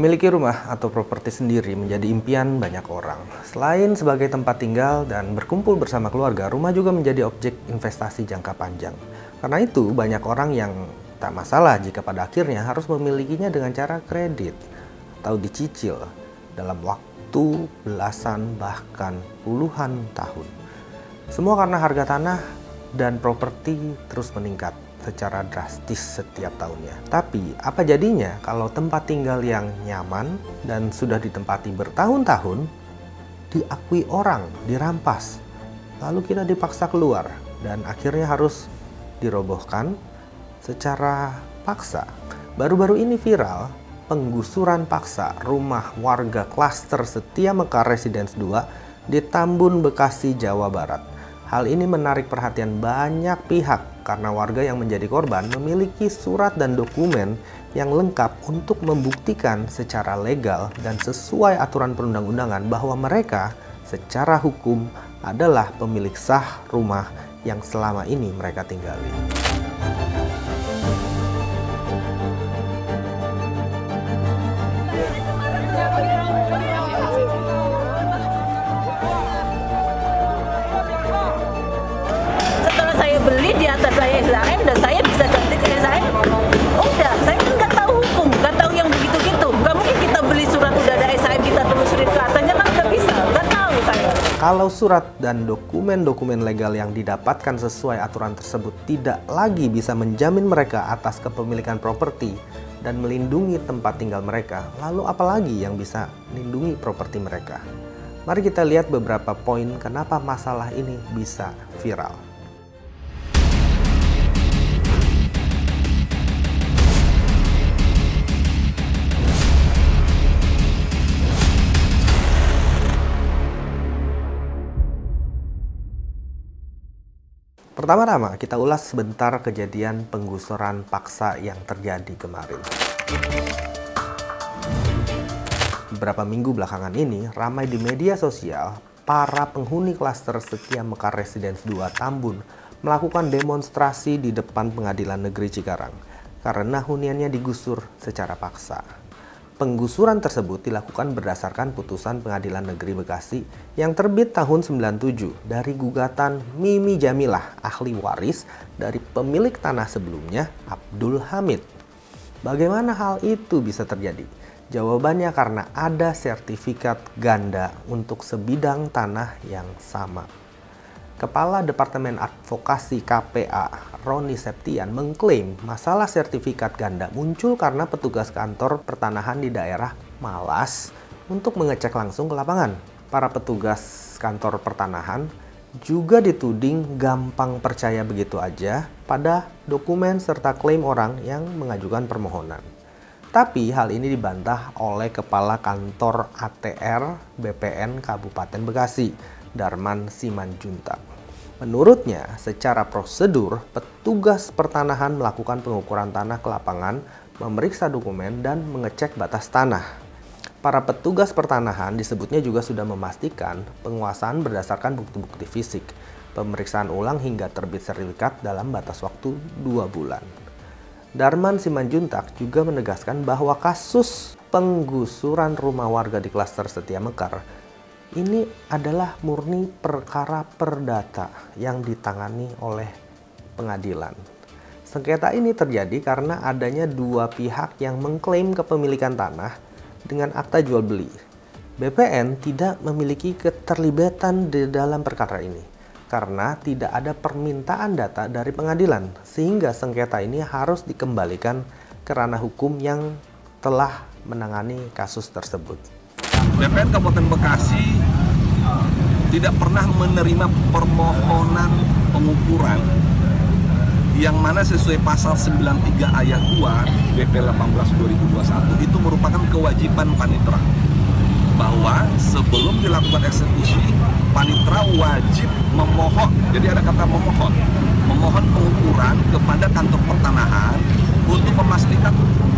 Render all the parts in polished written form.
Memiliki rumah atau properti sendiri menjadi impian banyak orang. Selain sebagai tempat tinggal dan berkumpul bersama keluarga, rumah juga menjadi objek investasi jangka panjang. Karena itu, banyak orang yang tak masalah jika pada akhirnya harus memilikinya dengan cara kredit atau dicicil dalam waktu belasan bahkan puluhan tahun. Semua karena harga tanah dan properti terus meningkat secara drastis setiap tahunnya. Tapi apa jadinya kalau tempat tinggal yang nyaman dan sudah ditempati bertahun-tahun diakui orang, dirampas, lalu kita dipaksa keluar dan akhirnya harus dirobohkan secara paksa. Baru-baru ini viral penggusuran paksa rumah warga klaster Setia Mekar Residence 2 di Tambun, Bekasi, Jawa Barat. Hal ini menarik perhatian banyak pihak karena warga yang menjadi korban memiliki surat dan dokumen yang lengkap untuk membuktikan secara legal dan sesuai aturan perundang-undangan bahwa mereka secara hukum adalah pemilik sah rumah yang selama ini mereka tinggali. Beli di atas saya SHM dan saya bisa ganti ke SHM. Udah, saya kan nggak tahu hukum, nggak tahu yang begitu-gitu. Nggak mungkin kita beli surat udah ada SHM kita telusurin ke atasnya, kan nggak bisa, nggak tahu saya. Kalau surat dan dokumen-dokumen legal yang didapatkan sesuai aturan tersebut tidak lagi bisa menjamin mereka atas kepemilikan properti dan melindungi tempat tinggal mereka, lalu apalagi yang bisa melindungi properti mereka? Mari kita lihat beberapa poin kenapa masalah ini bisa viral. Pertama-tama kita ulas sebentar kejadian penggusuran paksa yang terjadi kemarin. Beberapa minggu belakangan ini ramai di media sosial para penghuni klaster Setia Mekar Residence 2 Tambun melakukan demonstrasi di depan Pengadilan Negeri Cikarang karena huniannya digusur secara paksa. Penggusuran tersebut dilakukan berdasarkan putusan Pengadilan Negeri Bekasi yang terbit tahun 97 dari gugatan Mimi Jamilah, ahli waris dari pemilik tanah sebelumnya, Abdul Hamid. Bagaimana hal itu bisa terjadi? Jawabannya karena ada sertifikat ganda untuk sebidang tanah yang sama. Kepala Departemen Advokasi KPA, Roni Septian, mengklaim masalah sertifikat ganda muncul karena petugas kantor pertanahan di daerah malas untuk mengecek langsung ke lapangan. Para petugas kantor pertanahan juga dituding gampang percaya begitu aja pada dokumen serta klaim orang yang mengajukan permohonan. Tapi hal ini dibantah oleh Kepala Kantor ATR BPN Kabupaten Bekasi, Darman Simanjuntak. Menurutnya, secara prosedur, petugas pertanahan melakukan pengukuran tanah ke lapangan, memeriksa dokumen, dan mengecek batas tanah. Para petugas pertanahan disebutnya juga sudah memastikan penguasaan berdasarkan bukti-bukti fisik, pemeriksaan ulang hingga terbit sertifikat dalam batas waktu 2 bulan. Darman Simanjuntak juga menegaskan bahwa kasus penggusuran rumah warga di klaster Setia Mekar ini adalah murni perkara perdata yang ditangani oleh pengadilan. Sengketa ini terjadi karena adanya dua pihak yang mengklaim kepemilikan tanah dengan akta jual beli. BPN tidak memiliki keterlibatan di dalam perkara ini karena tidak ada permintaan data dari pengadilan, sehingga sengketa ini harus dikembalikan ke ranah hukum yang telah menangani kasus tersebut. BPN Kabupaten Bekasi tidak pernah menerima permohonan pengukuran yang mana sesuai pasal 93 ayat 2 BP 18/2021 itu merupakan kewajiban panitra bahwa sebelum dilakukan eksekusi panitra wajib memohon, jadi ada kata memohon pengukuran kepada kantor pertanahan untuk memastikan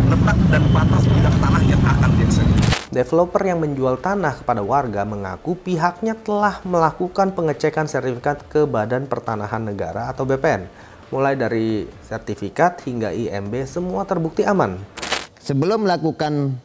letak dan batas bidang tanah yang akan dieksekusi. Developer yang menjual tanah kepada warga mengaku pihaknya telah melakukan pengecekan sertifikat ke Badan Pertanahan Negara atau BPN. Mulai dari sertifikat hingga IMB semua terbukti aman. Sebelum melakukan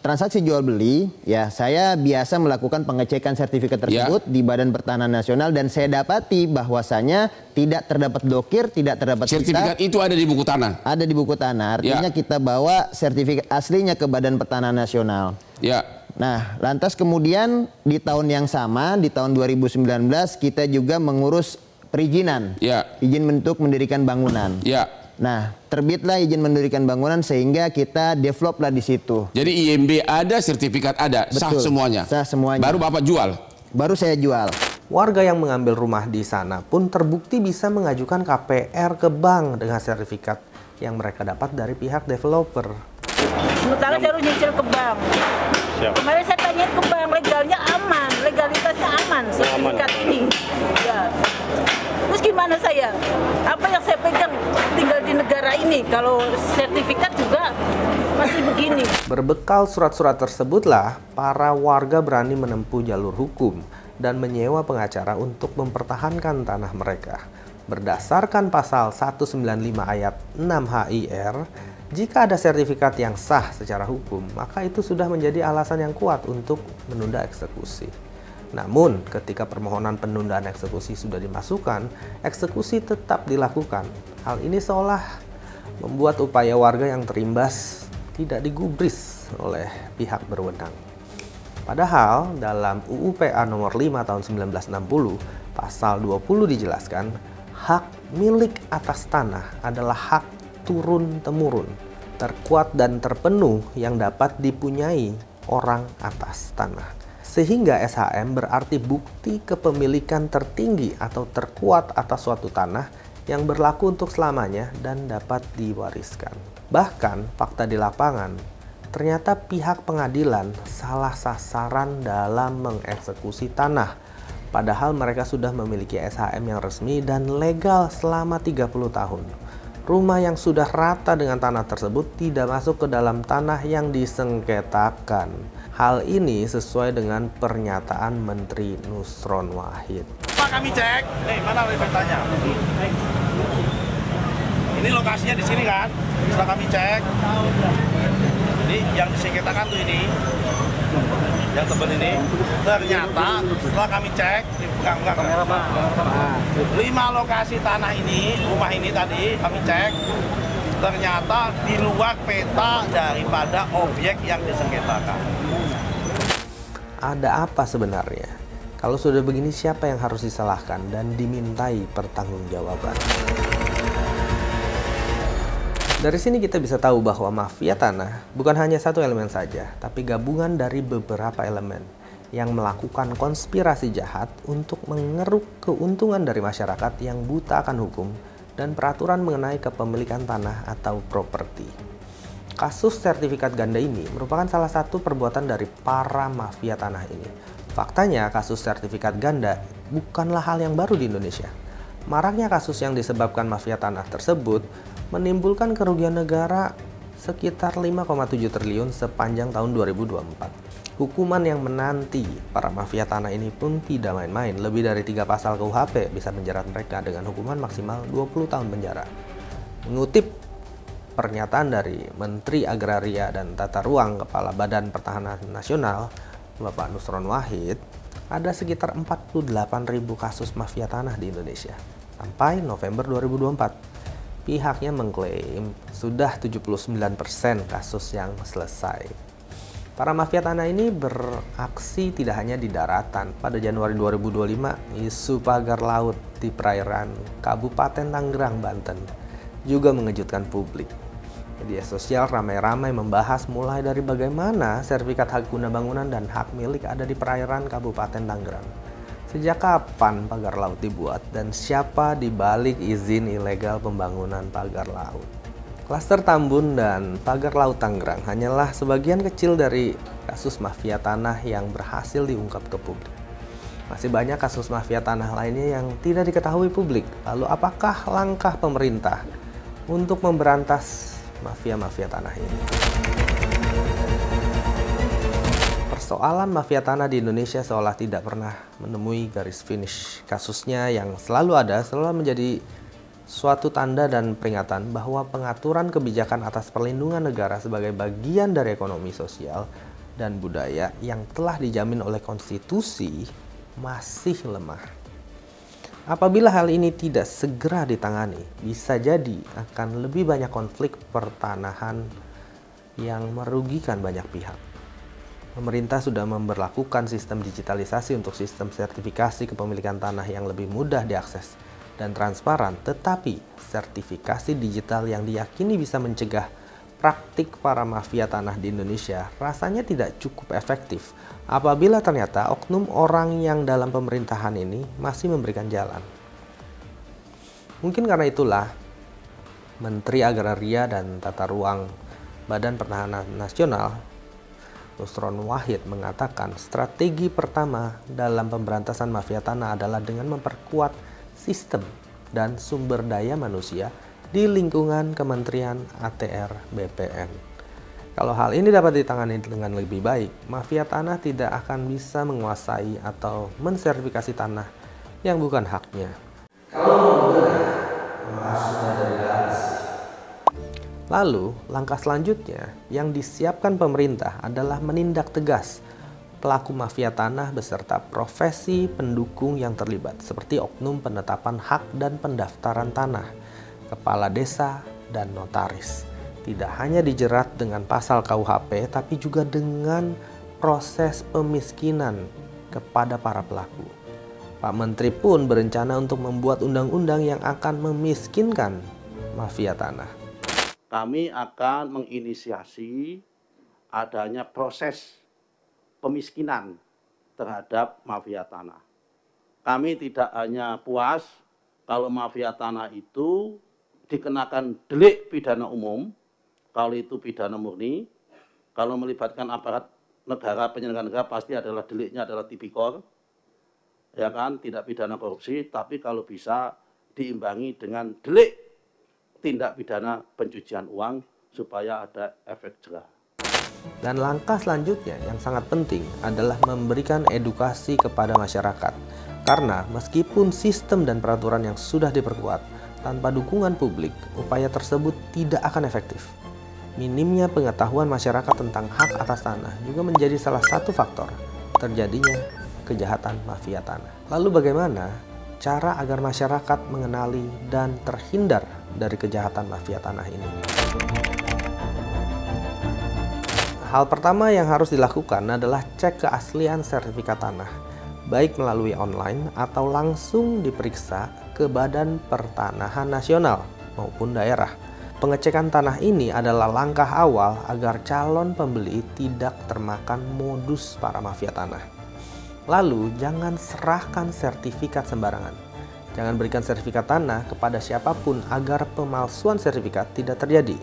transaksi jual beli, ya saya biasa melakukan pengecekan sertifikat tersebut di Badan Pertanahan Nasional dan saya dapati bahwasanya tidak terdapat dokir, tidak terdapat sertifikat itu ada di buku tanah. Ada di buku tanah, artinya kita bawa sertifikat aslinya ke Badan Pertanahan Nasional. Ya. Nah, lantas kemudian di tahun yang sama, di tahun 2019 kita juga mengurus perizinan, izin untuk mendirikan bangunan. Nah, terbitlah izin mendirikan bangunan sehingga kita develop lah di situ. Jadi IMB ada, sertifikat ada, sah semuanya. Sah semuanya. Baru Bapak jual? Baru saya jual. Warga yang mengambil rumah di sana pun terbukti bisa mengajukan KPR ke bank dengan sertifikat yang mereka dapat dari pihak developer. Sementara saya harus nyicil ke bank. Kemarin saya tanya ke bank, legalnya aman, legalitasnya aman, sertifikat ini. Ya. Terus gimana saya? Apa yang saya pegang tinggal di negara ini, kalau sertifikat juga masih begini. Berbekal surat-surat tersebutlah, para warga berani menempuh jalur hukum dan menyewa pengacara untuk mempertahankan tanah mereka. Berdasarkan pasal 195 ayat 6 HIR, jika ada sertifikat yang sah secara hukum, maka itu sudah menjadi alasan yang kuat untuk menunda eksekusi. Namun, ketika permohonan penundaan eksekusi sudah dimasukkan, eksekusi tetap dilakukan. Hal ini seolah membuat upaya warga yang terimbas tidak digubris oleh pihak berwenang. Padahal, dalam UU PA nomor 5 tahun 1960, pasal 20 dijelaskan, hak milik atas tanah adalah hak turun-temurun, terkuat dan terpenuh yang dapat dipunyai orang atas tanah. Sehingga SHM berarti bukti kepemilikan tertinggi atau terkuat atas suatu tanah yang berlaku untuk selamanya dan dapat diwariskan. Bahkan fakta di lapangan, ternyata pihak pengadilan salah sasaran dalam mengeksekusi tanah. Padahal mereka sudah memiliki SHM yang resmi dan legal selama 30 tahun. Rumah yang sudah rata dengan tanah tersebut tidak masuk ke dalam tanah yang disengketakan. Hal ini sesuai dengan pernyataan Menteri Nusron Wahid. Pak, kami cek, mana petanya? Ini lokasinya di sini kan? Setelah kami cek, ini yang disengketakan tuh ini, yang tebal ini. Ternyata setelah kami cek, di belakang 5 lokasi tanah ini, rumah ini tadi kami cek, ternyata di luar peta daripada objek yang disengketakan. Ada apa sebenarnya? Kalau sudah begini, siapa yang harus disalahkan dan dimintai pertanggungjawaban? Dari sini kita bisa tahu bahwa mafia tanah bukan hanya satu elemen saja, tapi gabungan dari beberapa elemen yang melakukan konspirasi jahat untuk mengeruk keuntungan dari masyarakat yang buta akan hukum dan peraturan mengenai kepemilikan tanah atau properti. Kasus sertifikat ganda ini merupakan salah satu perbuatan dari para mafia tanah ini. Faktanya, kasus sertifikat ganda bukanlah hal yang baru di Indonesia. Maraknya kasus yang disebabkan mafia tanah tersebut menimbulkan kerugian negara sekitar 5,7 triliun sepanjang tahun 2024. Hukuman yang menanti para mafia tanah ini pun tidak main-main. Lebih dari 3 pasal KUHP bisa menjerat mereka dengan hukuman maksimal 20 tahun penjara. Mengutip pernyataan dari Menteri Agraria dan Tata Ruang Kepala Badan Pertahanan Nasional, Bapak Nusron Wahid, ada sekitar 48.000 kasus mafia tanah di Indonesia. Sampai November 2024, pihaknya mengklaim sudah 79% kasus yang selesai. Para mafia tanah ini beraksi tidak hanya di daratan. Pada Januari 2025, isu pagar laut di perairan Kabupaten Tangerang, Banten juga mengejutkan publik. Media sosial ramai-ramai membahas mulai dari bagaimana sertifikat hak guna bangunan dan hak milik ada di perairan Kabupaten Tangerang. Sejak kapan pagar laut dibuat dan siapa di balik izin ilegal pembangunan pagar laut? Klaster Tambun dan pagar laut Tangerang hanyalah sebagian kecil dari kasus mafia tanah yang berhasil diungkap ke publik. Masih banyak kasus mafia tanah lainnya yang tidak diketahui publik. Lalu apakah langkah pemerintah untuk memberantas mafia-mafia tanah ini? Persoalan mafia tanah di Indonesia seolah tidak pernah menemui garis finish. Kasusnya yang selalu ada selalu menjadi suatu tanda dan peringatan bahwa pengaturan kebijakan atas perlindungan negara sebagai bagian dari ekonomi sosial dan budaya yang telah dijamin oleh konstitusi masih lemah. Apabila hal ini tidak segera ditangani, bisa jadi akan lebih banyak konflik pertanahan yang merugikan banyak pihak. Pemerintah sudah memberlakukan sistem digitalisasi untuk sistem sertifikasi kepemilikan tanah yang lebih mudah diakses dan transparan, tetapi sertifikasi digital yang diyakini bisa mencegah praktik para mafia tanah di Indonesia rasanya tidak cukup efektif apabila ternyata oknum orang yang dalam pemerintahan ini masih memberikan jalan. Mungkin karena itulah Menteri Agraria dan Tata Ruang Badan Pertahanan Nasional Nusron Wahid mengatakan strategi pertama dalam pemberantasan mafia tanah adalah dengan memperkuat sistem dan sumber daya manusia di lingkungan Kementerian ATR BPN. Kalau hal ini dapat ditangani dengan lebih baik, mafia tanah tidak akan bisa menguasai atau mensertifikasi tanah yang bukan haknya. Lalu, langkah selanjutnya yang disiapkan pemerintah adalah menindak tegas pelaku mafia tanah beserta profesi pendukung yang terlibat, seperti oknum penetapan hak dan pendaftaran tanah, kepala desa, dan notaris. Tidak hanya dijerat dengan pasal KUHP, tapi juga dengan proses pemiskinan kepada para pelaku. Pak Menteri pun berencana untuk membuat undang-undang yang akan memiskinkan mafia tanah. Kami akan menginisiasi adanya proses pemiskinan terhadap mafia tanah. Kami tidak hanya puas kalau mafia tanah itu dikenakan delik pidana umum, kalau itu pidana murni, kalau melibatkan aparat negara, penyelenggara negara pasti adalah deliknya adalah tipikor, ya kan, tidak pidana korupsi, tapi kalau bisa diimbangi dengan delik tindak pidana pencucian uang supaya ada efek jerah. Dan langkah selanjutnya yang sangat penting adalah memberikan edukasi kepada masyarakat. Karena meskipun sistem dan peraturan yang sudah diperkuat, tanpa dukungan publik, upaya tersebut tidak akan efektif. Minimnya pengetahuan masyarakat tentang hak atas tanah juga menjadi salah satu faktor terjadinya kejahatan mafia tanah. Lalu bagaimana cara agar masyarakat mengenali dan terhindar dari kejahatan mafia tanah ini? Hal pertama yang harus dilakukan adalah cek keaslian sertifikat tanah, baik melalui online atau langsung diperiksa ke Badan Pertanahan Nasional maupun daerah. Pengecekan tanah ini adalah langkah awal agar calon pembeli tidak termakan modus para mafia tanah. Lalu, jangan serahkan sertifikat sembarangan. Jangan berikan sertifikat tanah kepada siapapun agar pemalsuan sertifikat tidak terjadi.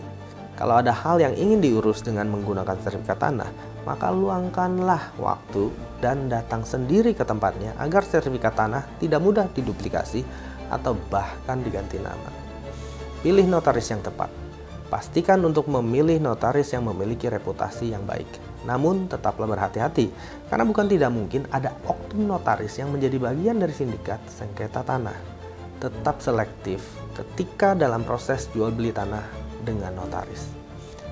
Kalau ada hal yang ingin diurus dengan menggunakan sertifikat tanah, maka luangkanlah waktu dan datang sendiri ke tempatnya agar sertifikat tanah tidak mudah diduplikasi atau bahkan diganti nama. Pilih notaris yang tepat. Pastikan untuk memilih notaris yang memiliki reputasi yang baik. Namun tetaplah berhati-hati, karena bukan tidak mungkin ada oknum notaris yang menjadi bagian dari sindikat sengketa tanah. Tetap selektif ketika dalam proses jual beli tanah dengan notaris.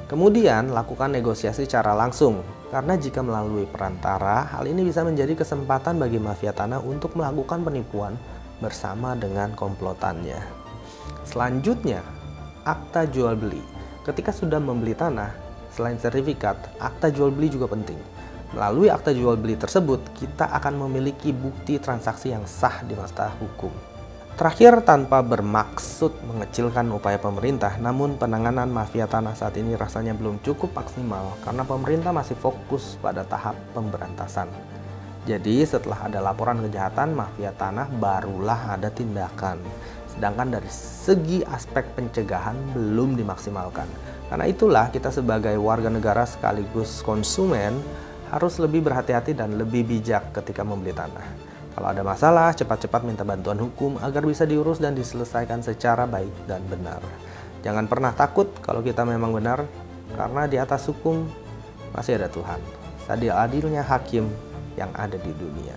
Kemudian lakukan negosiasi secara langsung, karena jika melalui perantara, hal ini bisa menjadi kesempatan bagi mafia tanah untuk melakukan penipuan bersama dengan komplotannya. Selanjutnya, akta jual beli. Ketika sudah membeli tanah, selain sertifikat, akta jual beli juga penting. Melalui akta jual beli tersebut, kita akan memiliki bukti transaksi yang sah di mata hukum. Terakhir, tanpa bermaksud mengecilkan upaya pemerintah, namun penanganan mafia tanah saat ini rasanya belum cukup maksimal karena pemerintah masih fokus pada tahap pemberantasan. Jadi setelah ada laporan kejahatan mafia tanah, barulah ada tindakan. Sedangkan dari segi aspek pencegahan belum dimaksimalkan. Karena itulah kita sebagai warga negara sekaligus konsumen harus lebih berhati-hati dan lebih bijak ketika membeli tanah. Kalau ada masalah, cepat-cepat minta bantuan hukum agar bisa diurus dan diselesaikan secara baik dan benar. Jangan pernah takut kalau kita memang benar, karena di atas hukum masih ada Tuhan. Seadil-adilnya hakim yang ada di dunia.